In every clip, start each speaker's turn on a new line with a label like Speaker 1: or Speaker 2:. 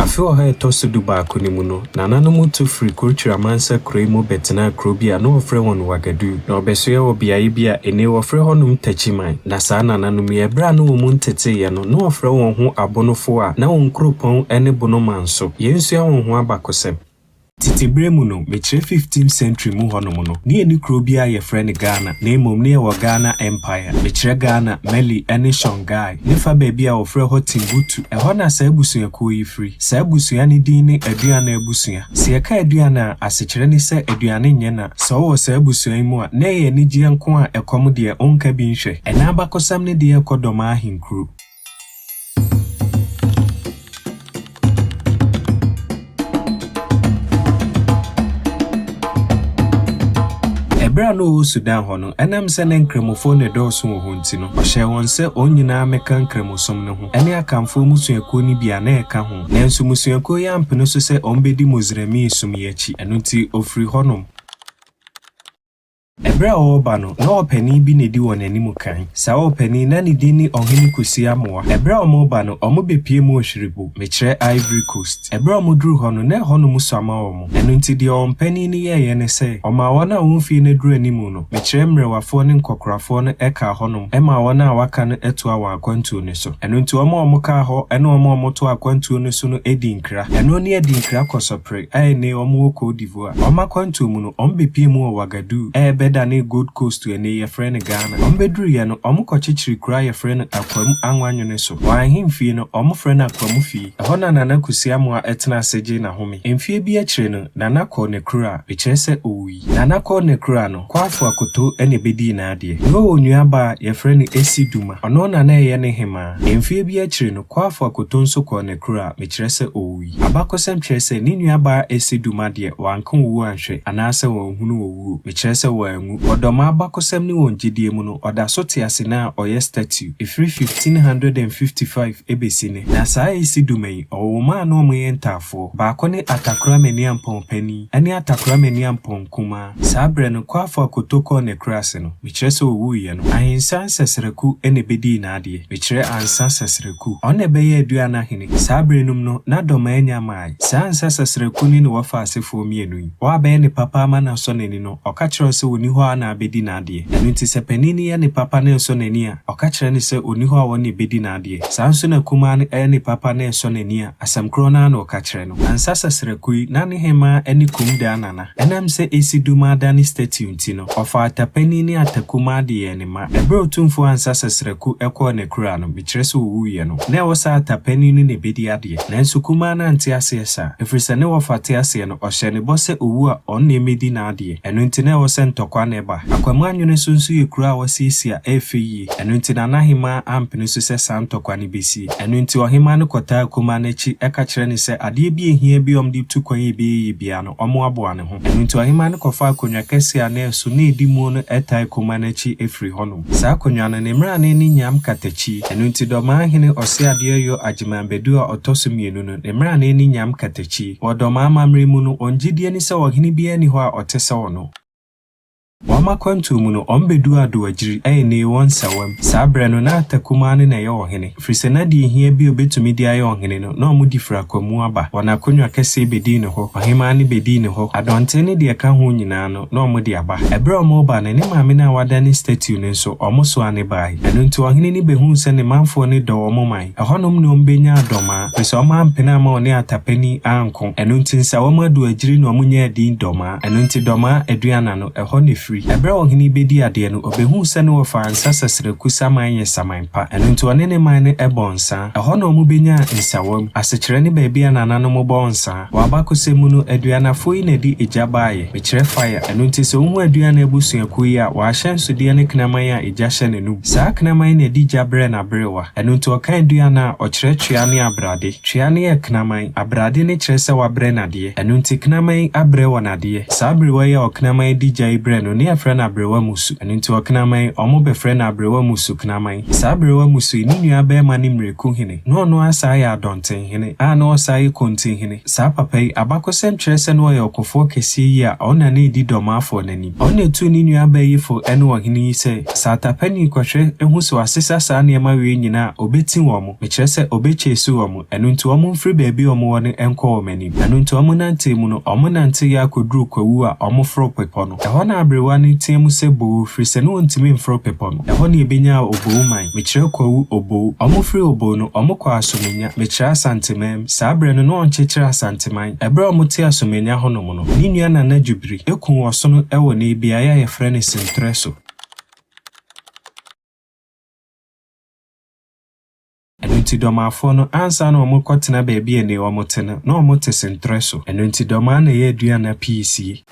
Speaker 1: Afeo ha etoso du baako ni mu no, nananom to free kultura mansa kuro mu betena kuro bi a no ofre won Wagadu. Na obesoye wo biaye bi a ene ofre honum tachiman. Na saa nananom ye bra no wo mu ntete ye no ofre won ho abonofo a na won kropon ene bonomanso. Yensu ya won ho abakosem. Titi bremu no mechire 15th century mu honom no ne eni kuro bia ye frɛ ne Ghana na emom ne wo Ghana Empire mechire Ghana Mali ene Shongai ne fa ba bia wo frɛ ho Timbuktu ɛhɔ na saa busua ko yi free saa busua ne din ne aduana abusua se ye ka aduana asechire ne sɛ aduane nye na so wo saa busua mu a na ye ni gye nko a ɛkom de onka bi nhwɛ ɛna abakosam ne de ɛkɔdɔma ahinkuru. Ebra no Sudan hono enam se ne nkremofo ne dɔɔso wo honti no ɔhyɛ wɔn sɛ onyina meka nkremosom ne ho ene akamfo musuako ni bia na ɛka ho nanso musuako ya mpeno so sɛ ɔmbedi mozrami sum ye akyi ɛno nti ofri honom. Ebra oba no na opani bi ne di won anim kan sa opani na ne di ni ohene kosi amoa ebra omoba no omobepie mu ohwiribu mekire Ivory Coast ebra omoduru ho no na ho no musama omo eno nti di ompani ni ye ne se oma wona wonfi ne duru animu no mekire mrewafo ne nkokorafo no eka ho no ema wona awaka no eto awa akwantu ne so eno nti omoka ho eno omoto akwantu ne so no edi nkra eno ne edi nkra kosopre ai ne omo ko divoa omakwantu mu no ombepie mu Wagadu beda ne Gold Coast ene ye friend Ghana ombeduru ye no omukochichiri kura ye friend akwam anwanwene so wan himfie no omu friend akwamu fie eho na nana kusiamu a etena seje na home emfie bi akire no nana ko ne kura bekire se owi nana ko ne kura no kwafo akoto ene bedi na ade no onuaba ye friend esiduma ono na na ye ne hema emfie bi akire no kwafo akoto nso ko ne kura bekire se owi abakosem kire se ni nuaba esiduma de wanko wu anhwe anase won hunu owu bekire se wangu Odoma abakosem ni wonjidie mu no oda so te ase na oye statue efiri 1555 ebesine na saa esidumai owoma na omoye ntafo baako ne atakura meni ampon pani ene atakura meni ampon kuma saa bre no kwafo akotoko ne krase no mekire se owu ye no ahinsan sesreku ene bedi na ade mekire ansan sesreku one beye aduana hene saa bre num no na doma anya mai saa ansan sesreku ni no wafa asefo mienu wa be ne papa ma na so neni no okachiro se woni ho na abedi na ade enu nti se panini ya ne papa na so nani a okachire ne se oni ho a woni bedi na ade sanso na kuma ne papa na so nani a asamkro na na okachire no ansa sesrekui na ne hema eni kumda nana enam se esiduma dani statue nti no ofa atapanini atakuma de ye ne ma ebre otumfo ansa sesreku ekọ ne kura no bichire se owuye no na wo sa atapanini ne bedi ade nanso kuma na anti ase esa efrise ne wo fate ase no ohye ne bo se owu a on ne medi na ade enu nti na wo se ntokwa ne ba akwamu anwene sunsu ye kura wasisi a efeyi enu nti na nahima ampene so se santokwa ne besi enu nti ohima ne kota kuma na chi eka kire ne se ade bi ehia bi omdi tukwan ye bi bia no omo aboa ne ho enu nti ohima ne kofa akonwa kese a na so na edi mu no etai kuma na chi efri honum sa akonwa no ne mra ne ni nyam katachi enu nti do ma hene ose ade yo agimambedu a otoso mienu no ne mra ne ni nyam katachi wodoma amamre mu no onjidie ni se ohene bi ani ho a otese wono Wama kwantu mu no ombedu ado agiri ne won sawam saa bre no na atakuma ne na ye ohene frise na de hia bi obetumi de aye ohene no na omudi fra kwamu aba wana konwa kese bedi ne ho ohema ne bedi ne ho adonte ne de ka ho nyina no na omudi aba ebre omoba ne maame na wada ne statue ne so omoso ane bai eno nti ohene ne behu se ne manfo ne do omoman ehonom ne ombenya adoma frise oma mpena ma one atapani anko eno nti nsa wama ado agiri no omunya din doma eno nti doma aduana no eho ne Ebra ohini bedi ade no obehu se ne wo fa ansa sesreku saman ye saman pa eno nti one ne man ne ebonsa eho na omu benya nsawam asechire ne ba bia nanano mo bonsa wabakose mu no aduana foi na di ejabaye mekire fire eno nti se ohu aduana ebusuaku yi a wa ahyensude ne knaman a eja hye ne nu saa knaman na di jabre na brewa eno nti okan aduana okire twea ne abrade twea ne ye knaman abrade ne kire se wabre na de eno nti knaman abre wona de saa brewa ya oknaman di jai bre no ne yɛfrɛ no abrewa musu ɛno nti ɔknaman ɔmo bɛfrɛ no abrewa musu knaman saa abrewa musu ni nua bɛrima ne mreku hene no ɔno asa yɛ adɔnten hene a na ɔsa yɛ konten hene saa papa yi abakɔsɛm kyerɛ sɛ no ɔyɛ ɔkɔfoɔ kɛseɛ yi a ɔna ne di dɔmaafo n'anim ɔna etu ne nua bɛyifo ɛne ɔhene yi sɛ saa tapani kɔhwɛ ehu so asesa saa nneɛma wei nyinaa obeti wɔn mo mekyerɛ sɛ obekyeesi wɔn mo ɛno nti ɔmo mfiri baabi ɔmo wɔ ne ɛnkɔ wɔn anim ɛno nti ɔmo nante mu no ɔmo nante yɛ akɔduru kwawu a ɔmo foro pepɔ no ɛhɔ na abrewa ne teɛ mu sɛ bowu firi sɛ ne wɔntumi mforo pepɔ no ɛhɔ na ebenya obowu man mekyerɛ kwawu obowu ɔmo firi obowu no ɔmo kɔ asomenya mekyerɛ asantemam saa brɛ no na ɔnkyekyere asanteman ɛbrɛ ɔmo te asomenya hɔ nom no ne nua nana dwubiri eku wɔ so no ɛwɔ ne biaeɛ a yɛfrɛ ne sentrɛ so ɛno nti dɔmaafo no ansa na ɔmo kɔtena baabi a ne ɔmo te no na ɔmo te sentrɛ so ɛno nti dɔmaa na yɛ aduana pii sie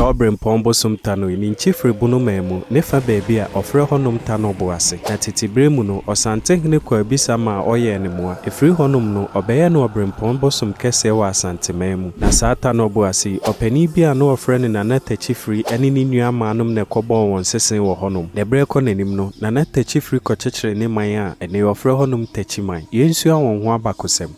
Speaker 1: sɛ ɔbrɛ mpɔn bosom tano ni nkyifiri bunu mɛmu ne fa baabi a ɔfrɛ hɔnom tano bo ase na titibere mu no ɔsantehene kɔ abisa ma ɔyɛ ne moa efiri hɔnom no ɔbɛyɛ no ɔbrɛ mpɔn bosom kɛseɛ wɔ asantemɛn mu na saa tano bo ase ɔpani bi a no ɔfrɛ ne nana tachifiri ɛne ne nua maanom ne kɔbɔn wɔn sesen wɔ hɔnom na brɛ kɔ n'anim no nana tachifiri kɔkyekyere ne man a ɛne ɔfrɛ hɔnom tachiman yɛnsua wɔn ho abakosɛm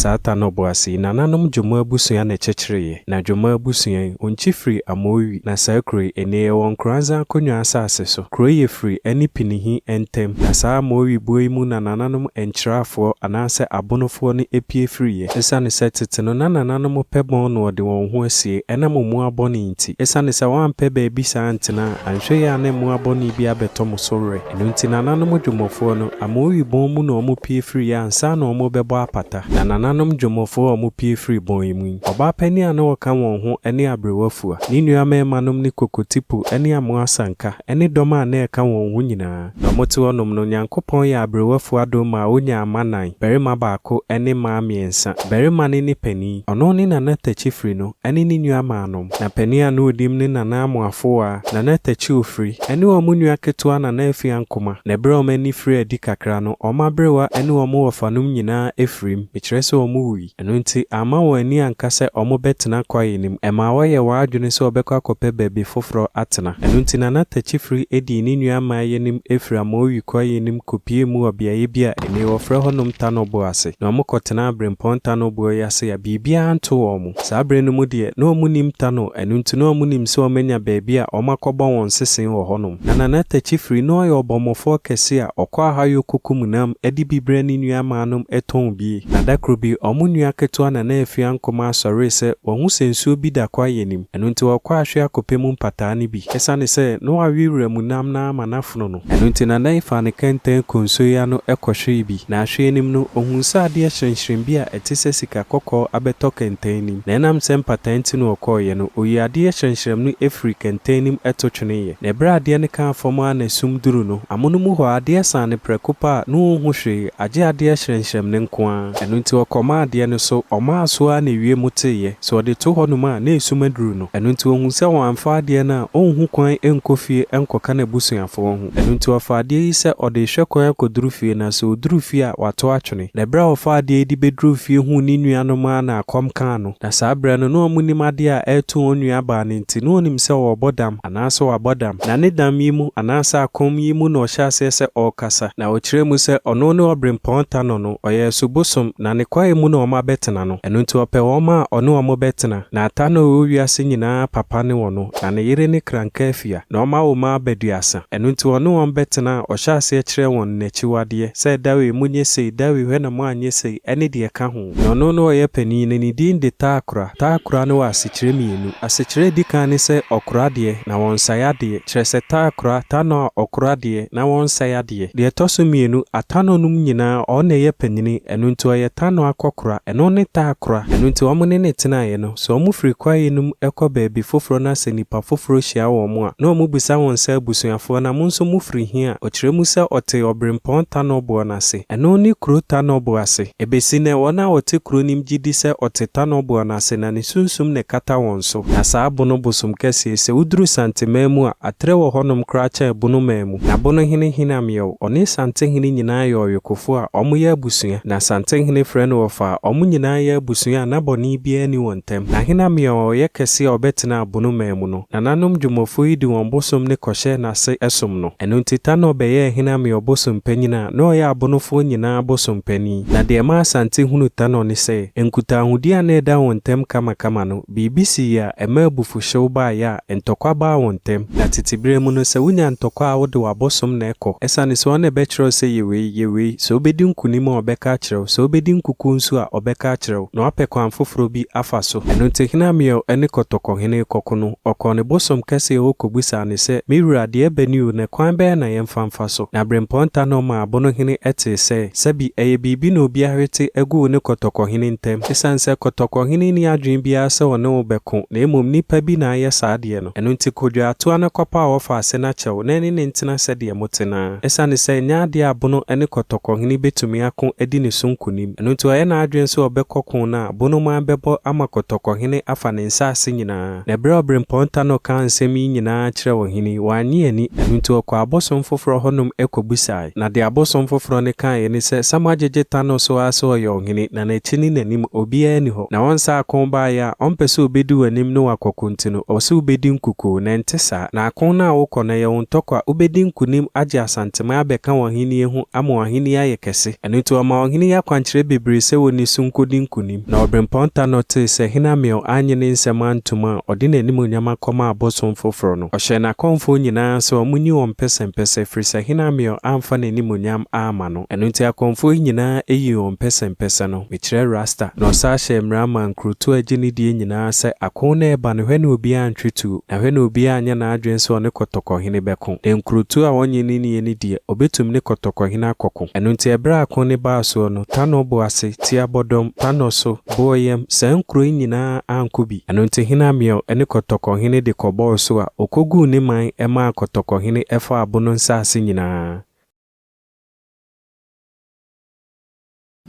Speaker 1: Sata no boasi nananom dwoma abusua na kyekyereɛ na dwoma abusua onchifiri amowi na sakre ene won kranza konwa asase so kroye free ani pinihi entem na saa amowi boi mu na nananom enkyerafo anase abonofo ne epie friye esane setete no na nananom pebon no de won ho asie enam mu abone nti esane se wan pe ba bi sa antena anhwe ya na mu abone bi abetom sore enu nti nananom dwomofo no amowi bon mu na omo pie friye ansa na omo bebo apata na nananom dwomofo omo pie free bon mu oba pani a na woka won ho ene abrewafua ni nua memanom ne kokotipu ene amo asanka ene doma na eka won ho nyina na mote wonom no nyankopon ya abrewafua do ma onya amanan berima baako ene ma miensa berima ne pani ono ne nana tachifiri no ene ni nua maanom na pani a no odim ne nana amoafo a nana tachi ofiri ene omo nua ketua nana afiankoma na bre omo ani free adi kakra no omo abrewa ene omo wofanom nyina efrim mekyerese omo wi eno nti ama wo ani ankase omo betena kwayenim ema woye waadwene se obekwa kope baabi foforo atena eno nti nana tachifiri edi ni nua maayenim efira ma owi kwayenim kopie mu obiaye bia ene wofre honom tano bo ase na omo kotena brempon tano bo yase ya bibia anto omo saa bre no mu de na omo nim tano eno nti na omo nim se omenya baabi a omo akobon won sesen wo honom na nana tachifiri no oye obomofo kese a okwa hayo kokumunam edi bibre ni nua maanom eton bi na dakrobi omo nua ketua na na afiankoma asore se wohu sensuo bi da kwa yenim eno nti wakwa ahwe akopemu mpata ne bi esane se no awewura munam na manafono no eno nti na nan fa ne kenten konsoya no ekohwe bi na ahwe nim no ohun sa ade hyenhyen bi a etise sika kokko abeto kenten nim na enam se mpata nti no okoye no oyi ade hyenhyen no efri kenten nim etotwene na bra ade ne kan foma na sumduru no amono mu ho ade sane prekopa no hu hwe age ade hyenhyen ne nkoa eno nti okoma ade no so oma so a na wie muteye so de to honuma na esumaduru no eno nti ohun se wamfa ade na onhu kwan enkofie enkoka na busuafo ho eno nti ofa ade yi se ode hwe kwan akoduru fie na so oduru fie a wato atwene na bra ofa ade di beduru fie hu ni nuanom a na akom kan no na saa bra no no omunim ade a eto onua ba ne nti no onim se wo bodam anaso wabodam na ne dam yi mu anasa akom yi mu no ohya se okasa na okire mu se ono ne obrempon tano no oye subosom na ne kwa kwae mu na ọma betena no eno nti ope ọma ono ọmo betena na ata na owiase nyina papa ne wono na ne yere ne kranka afia na ọma ọma beduasa eno nti ono ọm betena ọhyase akire won n'achiwade se dawe munye sei dawe hwe na mo anye sei ene de ka ho na ono no ye pani ne ni din de taakura no asikire mienu asikire dika ne se okura de na won sayade kire se taakura ta na okura de na won sayade de toso mienu atano num nyina ọ na ye panini eno nti oye tano akokura eno ne taakura eno nti omo ne tena ye no so omo firi kwae num ekọ baabi foforo na se nipa foforo hia wo mo a na omo bisa won se abusuafo na mo nso mo firi hia okire mu se ote obrempon tano bo na se eno ni kuro tano bo ase ebesi ne wona ote kuro nim gidi se ote tano bo na se na ne sunsum ne kata won so na sa abono bosum kese se uduru santememu a atre wo honom kracha Obunumankoma na bono hene hinamyo one sante hene nyina yo yokofo a omo ye abusua na sante hene frɛ no ofa omo nyina ye abusua na boni bia ni wontem na hinamyo ye kese obetena Obunumankoma no na nanom dwumofo yi di won bosom ne kɔhye na se esom no eno ntita no bɛyɛ hinamyo bosom panyina na ɔyɛ abonofo nyina bosom pani na de ma sante hunu ta no ne sɛ enkuta ahudi a na ɛda wontem kama no BBC ya ema abufuhyew ba ya entokwa ba wontem na titibire mu no sɛ wunya ntokwa a wode wabosom na ɛkɔ ɛsane so ɔne bɛkyerɛw sɛ yewe so obedi nkunim a ɔbɛka kyerɛw so obedi nkuku nso a ɔbɛka kyerɛw na ɔpɛ kwan foforo bi afa so eno tehinamyo ɛne kɔtɔkɔ hene kɔkɔ no ɔkɔ ne bosom kɛse ɔkɔbusa ne sɛ miwura de ɛbɛniu ne kwan bɛyɛ na yɛmfamfa so na bremponta no ma abono hene ɛte sɛ sɛbi ɛyɛ biribi na obi ahwete agu ne kɔtɔkɔ hene ntɛm ɛsan sɛ kɔtɔkɔ hene ni adwen biara sɛ ɔne wo bɛko na emom nipa bi na ayɛ saa deɛ no ɛno nti kodwa atoa ne kɔpa a wɔfa ase na kyɛw na ɛne ne ntena sɛ deɛ motena ɛsane sɛ nyaade abono ɛne kɔtɔkɔ hene betumi ako adi ne so nkunim ɛno nti ɔyɛ na adwen sɛ ɔbɛkɔko na abono ma bɛbɔ ama kɔtɔkɔ hene afa ne nsa ase nyinaa na ɛberɛ bremponta no ka nsɛm yi nyinaa kyerɛ wɔ hene wanye ani ɛno nti ɔkɔ abosom foforo hɔnom ɛkɔbusae na de abosom foforo ne kae ne sɛ samagyegye ta no so ase ɔyɛ ɔhene na n'akyi ne n'anim obiara ni hɔ na wɔnsa akon baeɛ a ɔmpɛ sɛ obedi w'anim no wakɔko nti no ɔsɛ obedi nkuku na nte saa na akon na wokɔ na yɛ wo ntɔkwa obedi nkunim agye asantema abɛka wɔ hene ho ama wɔ hene ayɛ kɛse ɛno nti ɔma ɔhene yɛ akwankyerɛ bebree sɛ wɔ ne so nkɔdi nkunim na ɔbremponta no te sɛ hinamyo anye ne nsɛm antom a ɔde n'anim onyama kɔma abosom foforo no ɔhyɛ n'akɔmfo nyinaa sɛ ɔmo nyi wɔn pɛsɛmpɛsɛ firi sɛ hinamyo amfa n'anim onyam ama no ɛno nti akɔmfo yi nyinaa eyi wɔn pɛsɛmpɛsɛ no mekyerɛ rasta na ɔsa hyɛ mmara ma nkuroto agye ne die nyinaa sɛ akon na ɛba no hwɛ na obiara ntwetu na hwɛ na obiara anyɛ n'adwen sɛ ɔne kɔtɔkɔhene bɛko na nkuroto a wɔnye ne nie ne die obetum ne kɔtɔkɔhene akɔko ɛno nti ɛberɛ akon ne baa soɔ no tano bo ase tia bɔdɔm tano so boyem saa nkuro yi nyinaa ankɔ bi ɛno nti hinamyo ɛne kɔtɔkɔhene de kɔbɔɔ so a okogu ne man ɛma kɔtɔkɔhene ɛfa abono nsase nyinaa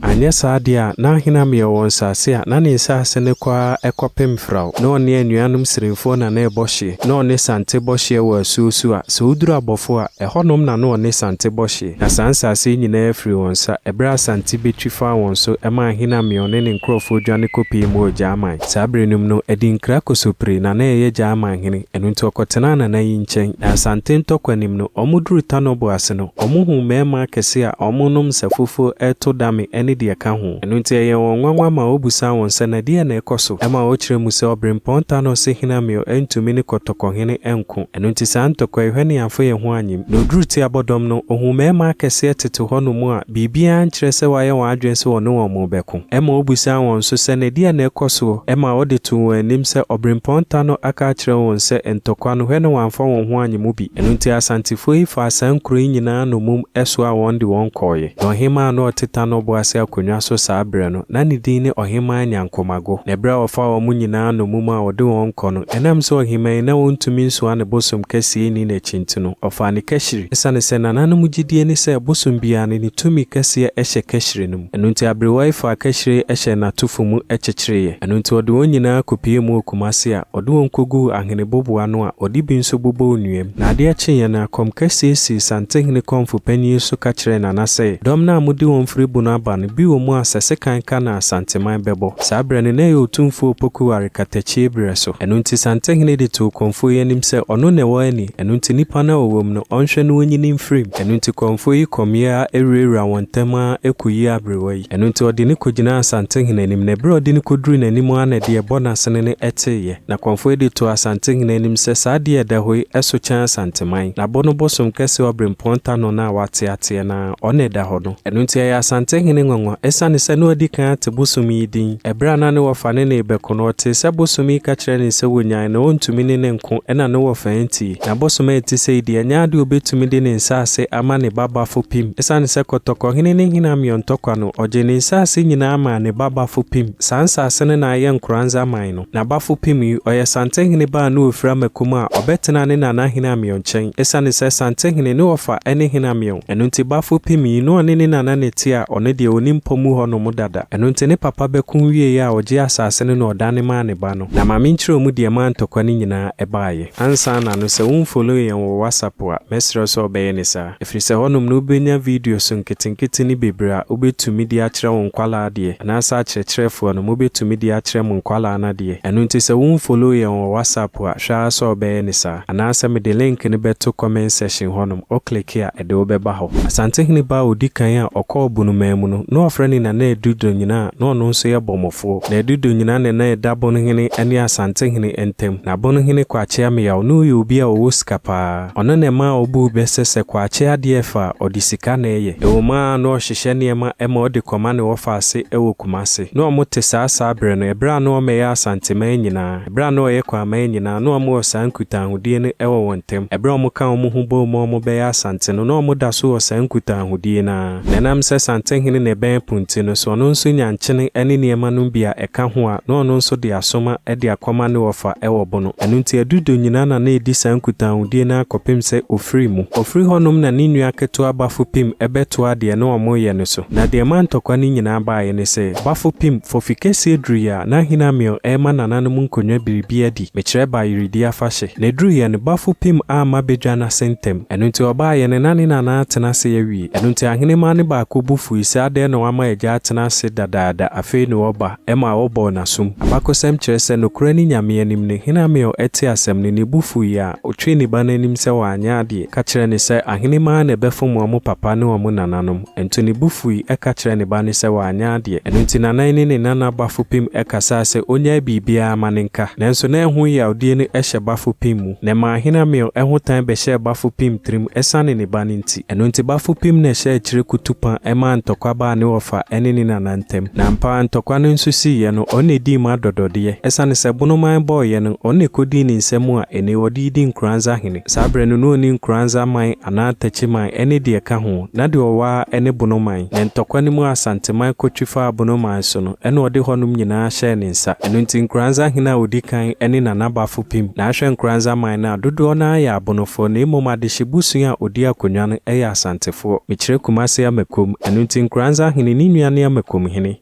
Speaker 1: anya sadia na hinamyo won sase a na ne nsase ne kwa ekopem fraw na one anuanom siremfo na na ebɔhye na one sante bɔhye wɔ asuosu a so uduru abɔfo a ɛhɔnom na no one sante bɔhye na sansase nyinaa afiri wɔn sa ɛbra sante betwi fa wɔn so ɛma hinamyo ne ne nkrɔfo dwane kopie mu ogyaman sabrenum no edinkra kosopre na na ɛyɛ gyaman hene ɛno nti ɔkɔtena na na yi nkyɛn na sante ntɔkwanim no ɔmuduru tanobo ase no ɔmuhu mɛma kɛse a ɔmonom safofo ɛto dame ne de ka ho eno nti ye won nwanwa ma obusa won se na de na ekoso e ma o kire mu se obremponta no se hinamyo entumi ne kɔtɔkɔhene enko eno nti sa ntɔkɔ ehwene afo ye ho anyim no duruti abodom no ohume ma kese tete ho no mu a bibia nkyerɛ se waye won adwen se won no mo bɛko e ma obusa won so se na de na ekoso e ma ode to won anim se obremponta no aka kyerɛ won se ntɔkwa no hwene wanfa won ho anyim bi eno nti asantifo yi fa asankro nyinaa no mum eso a won de won kɔye no hema no oteta no bo ase akonwa so saa brɛ no na ne din ne ɔhema nyankomago na brɛ ɔfa wɔ mu nyinaa no mu ma ɔde wɔn kɔ no ɛnam so ɔhema na wɔntumi nso ane bosom kɛse ni na kyinti no ɔfa ne kɛhyiri ɛsane sɛ nananom gidie ne sɛ bosom bia ne tumi kɛse ɛhyɛ kɛhyiri no mu ɛno nti abrewa ifa kɛhyiri ɛhyɛ natofo mu ɛkyekyereyɛ ɛno nti ɔde wɔn nyinaa kopie mu okumase a ɔde wɔn kogu ahene boboa no a ɔde bi nso bobɔ onuam na ade akye na kom kɛse si santehene komfo panyin so ka kyerɛ nana sɛ dɔm na amudi wɔn firi bu no aba no no bi wo mu asese kan ka na asanteman bebo saa bre ne na otumfo poku arekatachi bre so eno nti santehene de to konfo yanim se ono ne wo ani eno nti nipa na owom no onhwe no onyini mfrim eno nti konfo yi komia ewrewra wontama ekuyi abrewa yi eno nti ode ne kogina asantehene anim ne bre ode ne koduru nanim ana de bonasene ne eteye na konfo de to asantehene anim se saa de da hoi eso chan asanteman na bono bosom kese obremponta no na wate ate na one da ho no eno nti ya asantehene nwanwa esane se no adi kan te bosom yi din ebra na ne wofane ne bekono te se bosom yi ka kire ne se wonyan na ontumi ne nko ena ne wofanti na bosom eti se di anya de obetumi de ne nsase ama ne baba fopim esane se kotoko hene ne hina miontokwa no oje ne nsase nyina ama ne baba fopim sansase ne na ye nkranza man no na baba fopim yi oye santehene ba na ofra makoma a obetena ne na hina mionchen esane se santehene ne ofa ene hina mion eno nti baba fopim yi no ne ne na ne tia one de onimpomu ho no mudada eno nti ne papa bekun wie ya oje asase ne no odane ma ne ba no na maminchiro mu de man tokwa ni nyina ebaaye ansa na no se unfollow yen wo WhatsApp a mesro so obeye ne sa efri se honum no benya video so nketinketi ni bebra obetumi di akire won kwala de na sa akirefo no mobetumi di akire mon kwala na de eno nti se unfollow yen wo WhatsApp a hwa so obeye ne sa anasa me de link ni beto comment section honum o click ya ede obeba ho asantehene ba odikan a okọ Obunumankoma no no ofrani na edudo nyina no no nso ye bomofo na edudo nyina ne na edabo no hene ene asantehene entem na bono hene kwache ameyaw no ye obi a owoskapa ono ne ma obu besese kwache ade fa odisika na eye ewoma no hihye ne ma ema ode koma ne wofaase ewo kumase no omote saa bre no ebra no meya asanteman nyina ebra no ye Kwame nyina no omo osankuta ahudie ne ewo wontem ebra omo ka omo hubo omo beya asante no omo da so osankuta ahudie na nenam se santehene ne ben punti no so no nso nyanchene ene ne ma no bia eka ho a no nso de asoma ede akoma ne wofa ewo bono enu nti edudo nyina na edi sankuta ahudie na akopem se ofri mu ofri honum na ne nua keto abafo pim ebeto ade no omo ye ne so na de man tokwa ni nyina ba ye ne se bafo pim fofikese edruya na hina mio ema nananum nkonwa biribia di mekire ba yiridi afahye na edruya ne bafo pim ama bedwa na sentem enu nti oba ye ne nane na atena se yawie enu nti ahene ma ne ba kobufu ise ade no ama eja atena se dadaada afi ne oba ema obo na sum abakosem kire se no kura ni nyame anim ne hina mio eti asem ne bufu ya otwe ne ba nanim se wanya ade ka kire ne se ahene ma ne befom omo papa ne omo nananom ento ne bufu yi eka kire ne ba ne se wanya ade enu nti nanan ne nana bafopim ekasa se onya bibia amanenka nanso na ehu ya odie ne ehye bafopim mu ne ma ahena mio ehu tan be hye bafopim trim esane ne ba ne nti enu nti bafopim ne hye kire kutupa ema ntokwa ba ne wofa ene ne nanantem na mpa ntokwa no nso si ye no one di ma dodode esane se bonoman boy ye no one kodi ni nsemu a ene wodi di nkranza hene sabre no no ni nkranza man ana tachi man ene de ka ho na de owa ene bonoman ne ntokwa ni mu asanteman kotwifa bonoman so no ene ode honum nyina hye ne nsa eno nti nkranza hene a odi kan ene nanabafo pim na ahwe nkranza man na dodo na ya abonofo na emomade hyebusu a odi akonwa no eya asantefo mekire kumase amakom eno nti nkranza hene ni nua ne amakom hene